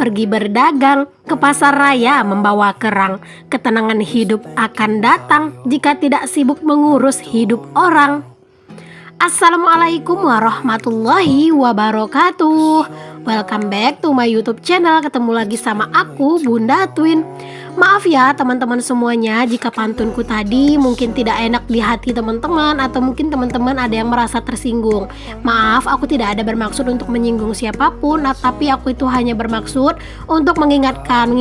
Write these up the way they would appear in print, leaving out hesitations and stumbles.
pergi berdagang, ke pasar raya membawa kerang. Ketenangan hidup akan datang jika tidak sibuk mengurus hidup orang. Assalamualaikum warahmatullahi wabarakatuh. Welcome back to my YouTube channel. Ketemu lagi sama aku, Bunda Twin. Maaf ya teman-teman semuanya jika pantunku tadi mungkin tidak enak di hati teman-teman, atau mungkin teman-teman ada yang merasa tersinggung. Maaf, aku tidak ada bermaksud untuk menyinggung siapapun, tapi aku itu hanya bermaksud untuk mengingatkan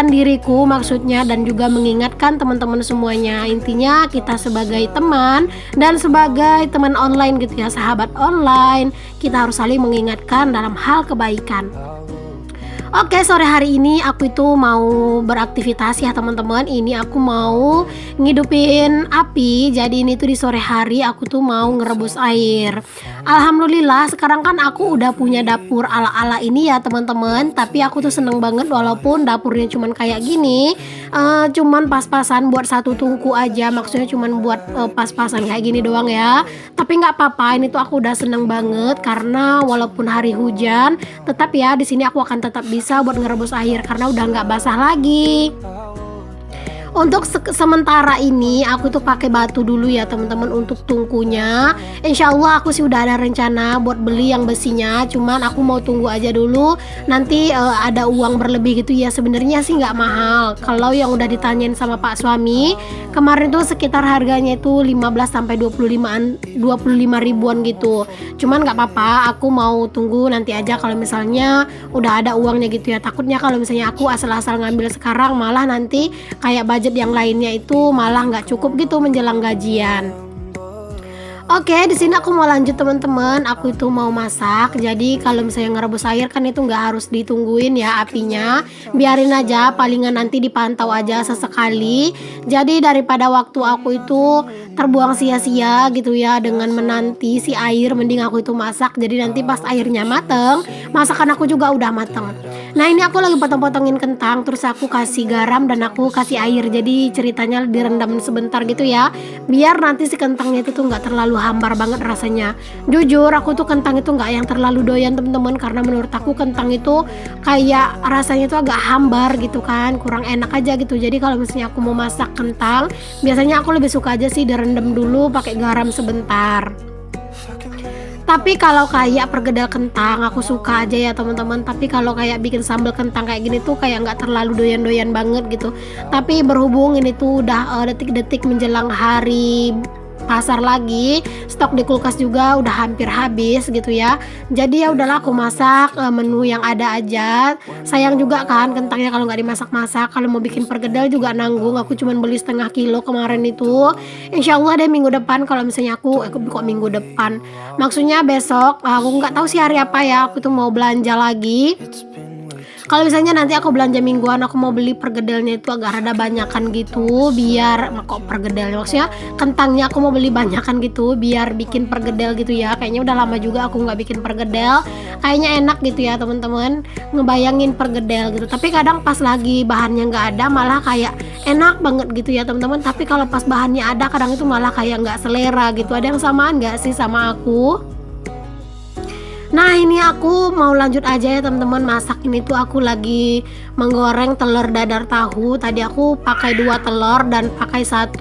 diriku maksudnya, dan juga mengingatkan teman-teman semuanya. Intinya kita sebagai teman dan sebagai teman online gitu ya, sahabat online, kita harus saling mengingatkan dalam hal kebaikan. Oke, sore hari ini aku itu mau beraktivitas ya teman-teman. Ini aku mau ngidupin api. Jadi ini tuh di sore hari aku tuh mau ngerebus air. Alhamdulillah sekarang kan aku udah punya dapur ala-ala ini ya teman-teman. Tapi aku tuh seneng banget walaupun dapurnya cuman kayak gini, cuman pas-pasan buat satu tungku aja. Maksudnya cuman buat pas-pasan kayak gini doang ya. Tapi nggak apa-apa, ini tuh aku udah seneng banget karena walaupun hari hujan, tetap ya di sini aku akan tetap bisa buat ngerebus air karena udah nggak basah lagi. Untuk sementara ini aku tuh pakai batu dulu ya teman-teman untuk tungkunya. Insya Allah aku sih udah ada rencana buat beli yang besinya, cuman aku mau tunggu aja dulu. Nanti ada uang berlebih gitu ya, sebenarnya sih nggak mahal. Kalau yang udah ditanyain sama Pak suami kemarin tuh sekitar harganya itu 15 sampai 25 ribuan gitu. Cuman nggak apa-apa, aku mau tunggu nanti aja kalau misalnya udah ada uangnya gitu ya. Takutnya kalau misalnya aku asal-asal ngambil sekarang malah nanti kayak budget yang lainnya itu malah nggak cukup gitu menjelang gajian. Oke, di sini aku mau lanjut teman-teman. Aku itu mau masak. Jadi kalau misalnya ngerebus air kan itu nggak harus ditungguin ya apinya. Biarin aja, palingan nanti dipantau aja sesekali. Jadi daripada waktu aku itu terbuang sia-sia gitu ya dengan menanti si air, mending aku itu masak. Jadi nanti pas airnya mateng, masakan aku juga udah mateng. Nah ini aku lagi potong-potongin kentang, terus aku kasih garam dan aku kasih air. Jadi ceritanya direndam sebentar gitu ya, biar nanti si kentangnya itu tuh nggak terlalu hambar banget rasanya. Jujur aku tuh kentang itu nggak yang terlalu doyan temen-temen, karena menurut aku kentang itu kayak rasanya tuh agak hambar gitu kan, kurang enak aja gitu. Jadi kalau misalnya aku mau masak kentang, biasanya aku lebih suka aja sih direndam dulu pakai garam sebentar. Tapi kalau kayak perkedel kentang aku suka aja ya teman-teman. Tapi kalau kayak bikin sambal kentang kayak gini tuh kayak nggak terlalu doyan-doyan banget gitu. Tapi berhubung ini tuh udah detik-detik menjelang hari pasar lagi, stok di kulkas juga udah hampir habis gitu ya. Jadi ya udahlah aku masak menu yang ada aja. Sayang juga kan kentangnya kalau nggak dimasak-masak. Kalau mau bikin perkedel juga nanggung. Aku cuman beli setengah kilo kemarin itu. Insya Allah deh minggu depan kalau misalnya aku kok minggu depan, maksudnya besok, aku nggak tahu sih hari apa ya. Aku tuh mau belanja lagi. Kalau misalnya nanti aku belanja mingguan, aku mau beli pergedelnya itu agak rada banyakan gitu, biar pergedelnya maksudnya kentangnya aku mau beli banyakan gitu biar bikin pergedel gitu ya. Kayaknya udah lama juga aku nggak bikin pergedel, kayaknya enak gitu ya teman-teman ngebayangin pergedel gitu. Tapi kadang pas lagi bahannya nggak ada malah kayak enak banget gitu ya teman-teman. Tapi kalau pas bahannya ada kadang itu malah kayak nggak selera gitu. Ada yang samaan nggak sih sama aku? Nah ini aku mau lanjut aja ya teman-teman masak. Ini tuh aku lagi menggoreng telur dadar tahu. Tadi aku pakai 2 telur dan pakai 1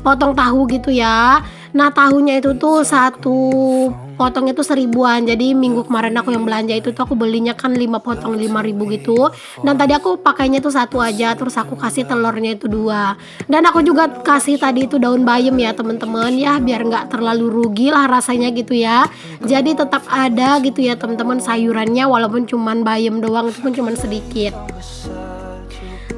potong tahu gitu ya. Nah tahunya itu tuh 1 potongnya tuh 1000-an. Jadi minggu kemarin aku yang belanja itu tuh aku belinya kan 5 potong 5.000 gitu. Dan tadi aku pakainya tuh 1 aja. Terus aku kasih telurnya itu 2. Dan aku juga kasih tadi itu daun bayam ya teman-teman ya, biar nggak terlalu rugi lah rasanya gitu ya. Jadi tetap ada gitu ya teman-teman sayurannya, walaupun cuman bayam doang, itu pun cuman sedikit.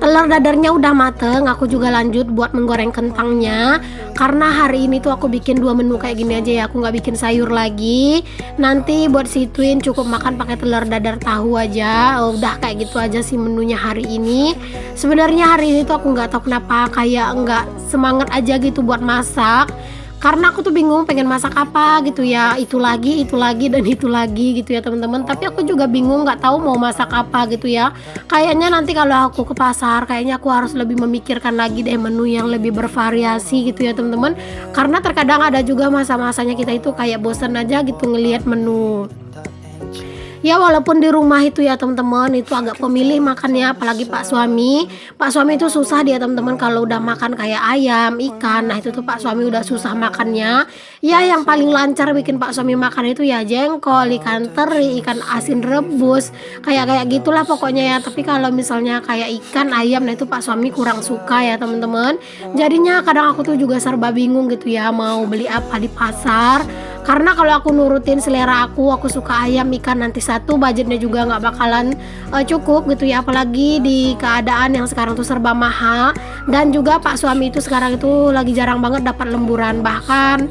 Telur dadarnya udah mateng, aku juga lanjut buat menggoreng kentangnya. Karena hari ini tuh aku bikin 2 menu kayak gini aja ya, aku nggak bikin sayur lagi. Nanti buat si Twin cukup makan pakai telur dadar tahu aja. Udah kayak gitu aja sih menunya hari ini. Sebenarnya hari ini tuh aku nggak tahu kenapa kayak nggak semangat aja gitu buat masak. Karena aku tuh bingung pengen masak apa gitu ya, itu lagi dan itu lagi gitu ya teman-teman. Tapi aku juga bingung nggak tahu mau masak apa gitu ya. Kayaknya nanti kalau aku ke pasar kayaknya aku harus lebih memikirkan lagi deh menu yang lebih bervariasi gitu ya teman-teman. Karena terkadang ada juga masa-masanya kita itu kayak bosan aja gitu ngelihat menu. Ya walaupun di rumah itu ya teman-teman itu agak pemilih makannya, apalagi Pak suami. Pak suami itu susah dia teman-teman kalau udah makan kayak ayam, ikan. Nah itu tuh Pak suami udah susah makannya. Ya yang paling lancar bikin Pak suami makan itu ya jengkol, ikan teri, ikan asin rebus, kayak kayak gitulah pokoknya ya. Tapi kalau misalnya kayak ikan, ayam, nah itu Pak suami kurang suka ya teman-teman. Jadinya kadang aku tuh juga serba bingung gitu ya mau beli apa di pasar. Karena kalau aku nurutin selera aku suka ayam, ikan, nanti satu budgetnya juga nggak bakalan cukup gitu ya, apalagi di keadaan yang sekarang tuh serba mahal. Dan juga Pak suami itu sekarang itu lagi jarang banget dapat lemburan, bahkan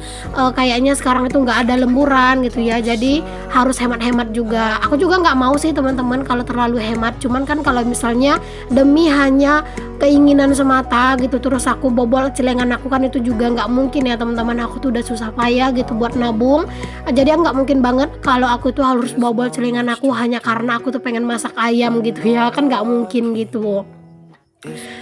kayaknya sekarang itu nggak ada lemburan gitu ya, jadi harus hemat-hemat juga. Aku juga nggak mau sih teman-teman kalau terlalu hemat, cuman kan kalau misalnya demi hanya keinginan semata gitu terus aku bobol celengan aku kan itu juga nggak mungkin ya teman-teman. Aku tuh udah susah payah gitu buat nabung, jadi nggak mungkin banget kalau aku tuh harus bobol celengan aku hanya karena aku tuh pengen masak ayam gitu ya, kan nggak mungkin gitu.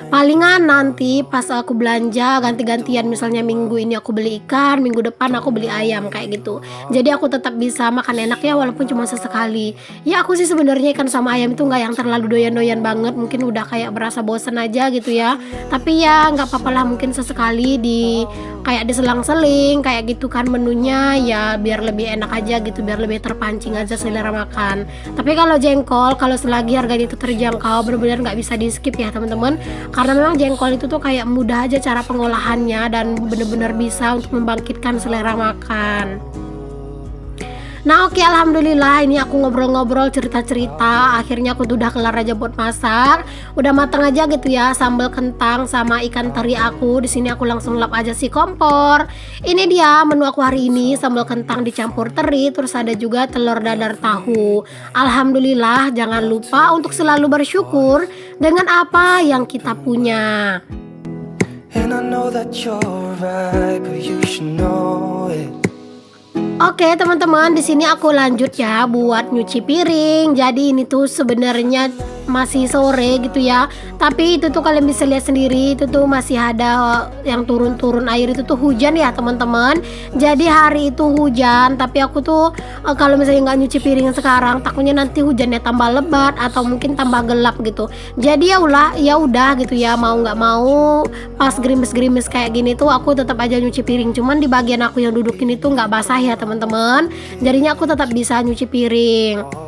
Palingan nanti pas aku belanja ganti-gantian, misalnya minggu ini aku beli ikan, minggu depan aku beli ayam kayak gitu. Jadi aku tetap bisa makan enak ya walaupun cuma sesekali. Ya aku sih sebenarnya ikan sama ayam itu nggak yang terlalu doyan-doyan banget, mungkin udah kayak berasa bosen aja gitu ya. Tapi ya nggak apa-apa lah, mungkin sesekali di kayak diselang-seling kayak gitu kan menunya ya, biar lebih enak aja gitu, biar lebih terpancing aja selera makan. Tapi kalau jengkol, kalau selagi harganya itu terjangkau, benar-benar nggak bisa di skip ya teman-teman, karena memang jengkol itu tuh kayak mudah aja cara pengolahannya dan bener-bener bisa untuk membangkitkan selera makan. Nah oke, alhamdulillah ini aku ngobrol-ngobrol cerita-cerita, akhirnya aku tuh udah kelar aja buat masak, udah matang aja gitu ya sambal kentang sama ikan teri aku. Di sini aku langsung lap aja si kompor. Ini dia menu aku hari ini, sambal kentang dicampur teri, terus ada juga telur dadar tahu. Alhamdulillah, jangan lupa untuk selalu bersyukur dengan apa yang kita punya. And I know that you're right, but you should know it. Oke teman-teman, di sini aku lanjut ya buat nyuci piring. Jadi ini tuh sebenarnya masih sore gitu ya, tapi itu tuh kalian bisa lihat sendiri, itu tuh masih ada yang turun-turun air, itu tuh hujan ya teman-teman. Jadi hari itu hujan, tapi aku tuh kalau misalnya nggak nyuci piring sekarang takutnya nanti hujannya tambah lebat atau mungkin tambah gelap gitu. Jadi ya udah gitu ya, mau nggak mau pas gerimis-gerimis kayak gini tuh aku tetap aja nyuci piring. Cuman di bagian aku yang duduk ini tuh nggak basah ya teman-teman, jadinya aku tetap bisa nyuci piring.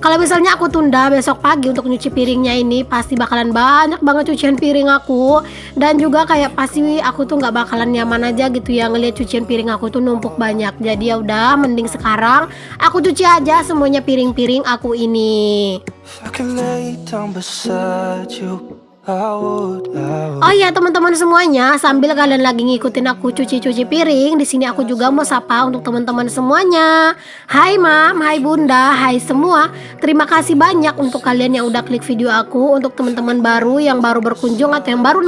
Kalau misalnya aku tunda besok pagi untuk nyuci piringnya, ini pasti bakalan banyak banget cucian piring aku, dan juga kayak pasti aku tuh nggak bakalan nyaman aja gitu ya ngeliat cucian piring aku tuh numpuk banyak. Jadi ya udah, mending sekarang aku cuci aja semuanya piring-piring aku ini. If I could lay down beside you, I would. Oh iya teman-teman semuanya, sambil kalian lagi ngikutin aku cuci-cuci piring, di sini aku juga mau sapa untuk teman-teman semuanya. Hai Mam, hai Bunda, hai semua. Terima kasih banyak untuk kalian yang udah klik video aku. Untuk teman-teman baru yang baru berkunjung atau yang baru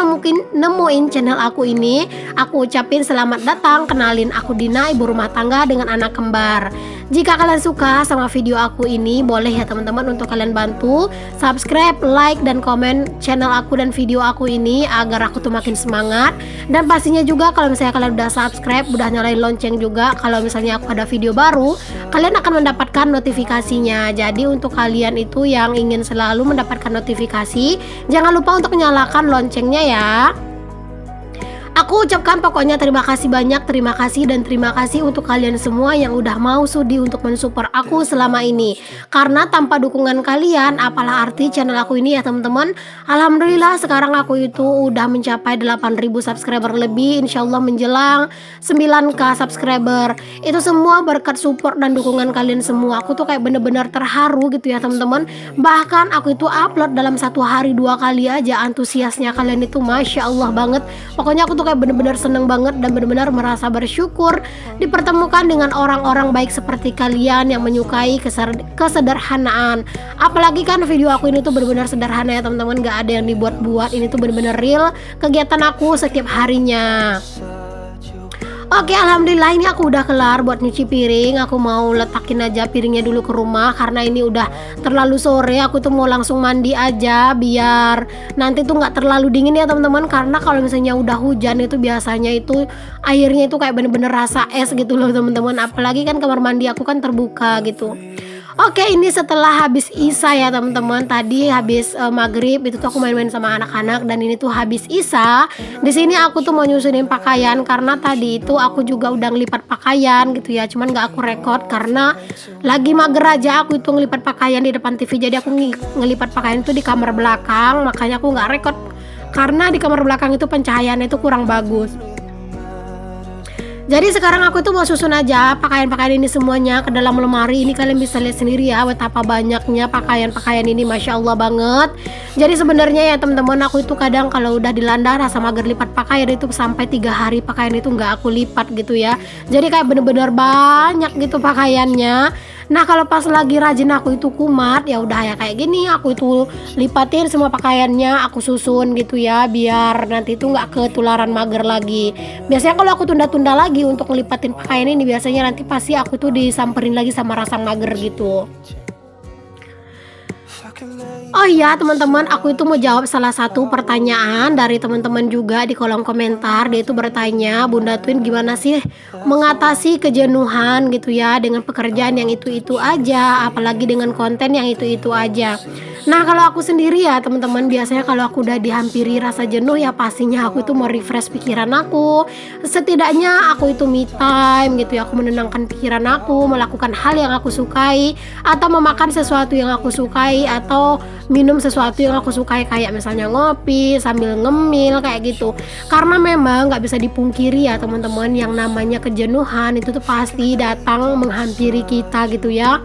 nemuin channel aku ini, aku ucapin selamat datang. Kenalin, aku Dina, ibu rumah tangga dengan anak kembar. Jika kalian suka sama video aku ini, boleh ya teman-teman untuk kalian bantu subscribe, like, dan komen channel aku dan video aku ini agar aku tuh makin semangat. Dan pastinya juga kalau misalnya kalian udah subscribe, udah nyalain lonceng juga, kalau misalnya aku ada video baru, kalian akan mendapatkan notifikasinya. Jadi untuk kalian itu yang ingin selalu mendapatkan notifikasi, jangan lupa untuk nyalakan loncengnya ya. Aku ucapkan pokoknya terima kasih banyak, terima kasih dan terima kasih untuk kalian semua yang udah mau sudi untuk mensupport aku selama ini. Karena tanpa dukungan kalian, apalah arti channel aku ini ya teman-teman. Alhamdulillah sekarang aku itu udah mencapai 8.000 subscriber lebih, insyaallah menjelang 9k subscriber. Itu semua berkat support dan dukungan kalian semua. Aku tuh kayak bener-bener terharu gitu ya teman-teman. Bahkan aku itu upload dalam satu hari 2 kali aja, antusiasnya kalian itu masya Allah banget. Pokoknya aku tuh kayak bener-bener seneng banget dan bener-bener merasa bersyukur dipertemukan dengan orang-orang baik seperti kalian yang menyukai kesederhanaan. Apalagi kan video aku ini tuh bener-bener sederhana ya teman-teman, gak ada yang dibuat-buat. Ini tuh bener-bener real kegiatan aku setiap harinya. Oke, alhamdulillah ini aku udah kelar buat nyuci piring. Aku mau letakin aja piringnya dulu ke rumah karena ini udah terlalu sore. Aku tuh mau langsung mandi aja biar nanti tuh nggak terlalu dingin ya teman-teman. Karena kalau misalnya udah hujan itu biasanya itu airnya itu kayak bener-bener rasa es gitu loh teman-teman. Apalagi kan kamar mandi aku kan terbuka gitu. Oke, ini setelah habis Isya ya teman-teman. Tadi habis maghrib itu tuh aku main-main sama anak-anak, dan ini tuh habis Isya. Di sini aku tuh mau nyusunin pakaian karena tadi itu aku juga udah ngelipat pakaian gitu ya. Cuman nggak aku record karena lagi mager aja aku itu ngelipat pakaian di depan TV. Jadi aku ngelipat pakaian itu di kamar belakang, makanya aku nggak record karena di kamar belakang itu pencahayaannya itu kurang bagus. Jadi sekarang aku tuh mau susun aja pakaian-pakaian ini semuanya ke dalam lemari. Ini kalian bisa lihat sendiri ya betapa banyaknya pakaian-pakaian ini, Masya Allah banget. Jadi sebenarnya ya teman-teman, aku itu kadang kalau udah dilanda rasa mager lipat pakaian itu sampai 3 hari pakaian itu nggak aku lipat gitu ya. Jadi kayak bener-bener banyak gitu pakaiannya. Nah kalau pas lagi rajin aku itu kumat, ya udah ya kayak gini, aku itu lipatin semua pakaiannya, aku susun gitu ya, biar nanti itu nggak ketularan mager lagi. Biasanya kalau aku tunda-tunda lagi untuk ngelipatin pakaian ini, biasanya nanti pasti aku tuh disamperin lagi sama rasa mager gitu. Oh iya teman-teman, aku itu mau jawab salah satu pertanyaan dari teman-teman juga di kolom komentar. Dia itu bertanya, Bunda Twin gimana sih mengatasi kejenuhan gitu ya dengan pekerjaan yang itu-itu aja, apalagi dengan konten yang itu-itu aja. Nah kalau aku sendiri ya teman-teman, biasanya kalau aku udah dihampiri rasa jenuh ya pastinya aku itu mau refresh pikiran aku. Setidaknya aku itu me time gitu ya, aku menenangkan pikiran aku, melakukan hal yang aku sukai, atau memakan sesuatu yang aku sukai, atau minum sesuatu yang aku sukai kayak misalnya ngopi sambil ngemil kayak gitu. Karena memang nggak bisa dipungkiri ya teman-teman, yang namanya kejenuhan itu tuh pasti datang menghampiri kita gitu ya.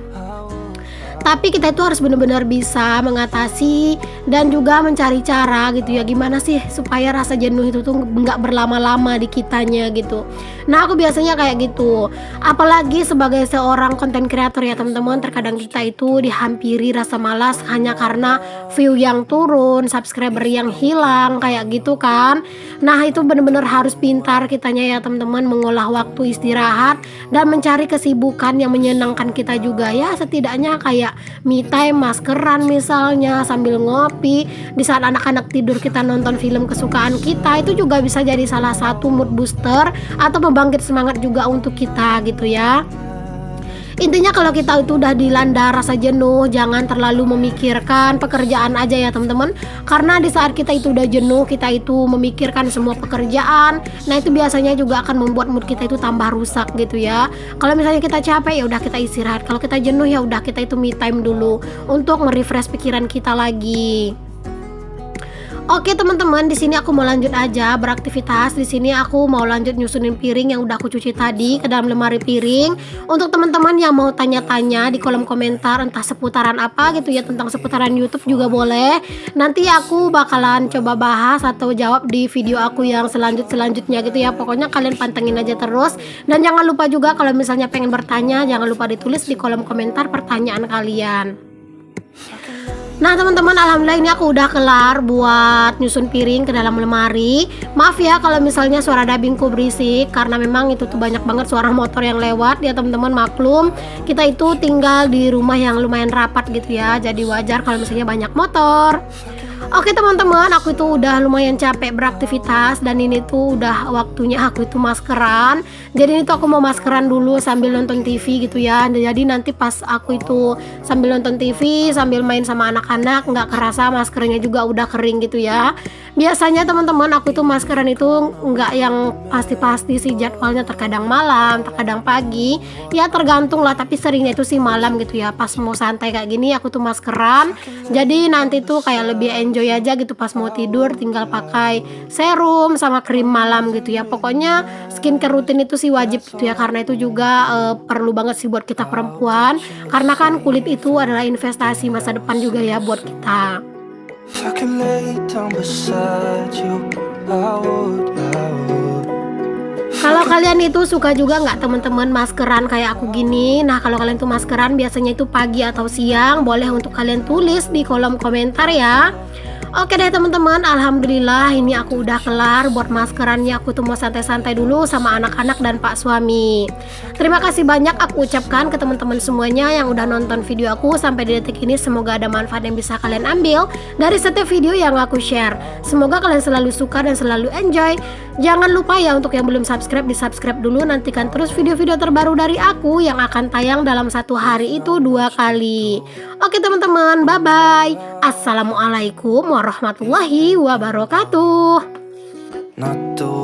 Tapi kita itu harus benar-benar bisa mengatasi dan juga mencari cara gitu ya, gimana sih supaya rasa jenuh itu tuh nggak berlama-lama di kitanya gitu. Nah aku biasanya kayak gitu, apalagi sebagai seorang konten kreator ya teman-teman, terkadang kita itu dihampiri rasa malas hanya karena view yang turun, subscriber yang hilang kayak gitu kan. Nah itu benar-benar harus pintar kitanya ya teman-teman, mengolah waktu istirahat dan mencari kesibukan yang menyenangkan kita juga ya. Setidaknya kayak me time, maskeran misalnya sambil ngopi. Di saat anak-anak tidur kita nonton film kesukaan kita, itu juga bisa jadi salah satu mood booster atau membangkit semangat juga untuk kita gitu ya. Intinya kalau kita itu udah dilanda rasa jenuh, jangan terlalu memikirkan pekerjaan aja ya teman-teman. Karena di saat kita itu udah jenuh, kita itu memikirkan semua pekerjaan, nah itu biasanya juga akan membuat mood kita itu tambah rusak gitu ya. Kalau misalnya kita capek, ya udah kita istirahat. Kalau kita jenuh, ya udah kita itu me time dulu untuk merefresh pikiran kita lagi. Oke teman-teman, di sini aku mau lanjut aja beraktivitas. Di sini aku mau lanjut nyusunin piring yang udah aku cuci tadi ke dalam lemari piring. Untuk teman-teman yang mau tanya-tanya di kolom komentar entah seputaran apa gitu ya, tentang seputaran YouTube juga boleh. Nanti aku bakalan coba bahas atau jawab di video aku yang selanjutnya gitu ya. Pokoknya kalian pantengin aja terus. Dan jangan lupa juga kalau misalnya pengen bertanya, jangan lupa ditulis di kolom komentar pertanyaan kalian. Nah teman-teman, alhamdulillah ini aku udah kelar buat nyusun piring ke dalam lemari. Maaf ya kalau misalnya suara dubbingku berisik, karena memang itu tuh banyak banget suara motor yang lewat ya teman-teman, maklum. Kita itu tinggal di rumah yang lumayan rapat gitu ya, jadi wajar kalau misalnya banyak motor. Oke teman-teman, aku itu udah lumayan capek beraktivitas dan ini tuh udah waktunya aku itu maskeran. Jadi ini tuh aku mau maskeran dulu sambil nonton TV gitu ya. Jadi nanti pas aku itu sambil nonton TV, sambil main sama anak-anak, nggak kerasa maskernya juga udah kering gitu ya. Biasanya teman-teman aku itu maskeran itu nggak yang pasti-pasti sih jadwalnya, terkadang malam, terkadang pagi. Ya tergantung lah, tapi seringnya itu sih malam gitu ya. Pas mau santai kayak gini aku tuh maskeran. Jadi nanti tuh kayak lebih enjoy aja gitu, pas mau tidur tinggal pakai serum sama krim malam gitu ya. Pokoknya skincare rutin itu sih wajib gitu ya, karena itu juga perlu banget sih buat kita perempuan, karena kan kulit itu adalah investasi masa depan juga ya buat kita. If I could lay down beside you, I would. Kalau kalian itu suka juga nggak teman-teman maskeran kayak aku gini? Nah kalau kalian tuh maskeran biasanya itu pagi atau siang, boleh untuk kalian tulis di kolom komentar ya. Oke deh teman-teman, alhamdulillah ini aku udah kelar buat maskerannya. Aku tuh mau santai-santai dulu sama anak-anak dan pak suami. Terima kasih banyak aku ucapkan ke teman-teman semuanya yang udah nonton video aku sampai di detik ini. Semoga ada manfaat yang bisa kalian ambil dari setiap video yang aku share. Semoga kalian selalu suka dan selalu enjoy. Jangan lupa ya untuk yang belum subscribe, di subscribe dulu. Nantikan terus video-video terbaru dari aku yang akan tayang dalam satu hari itu 2 kali. Oke teman-teman, bye-bye. Assalamualaikum warahmatullahi wabarakatuh. Not the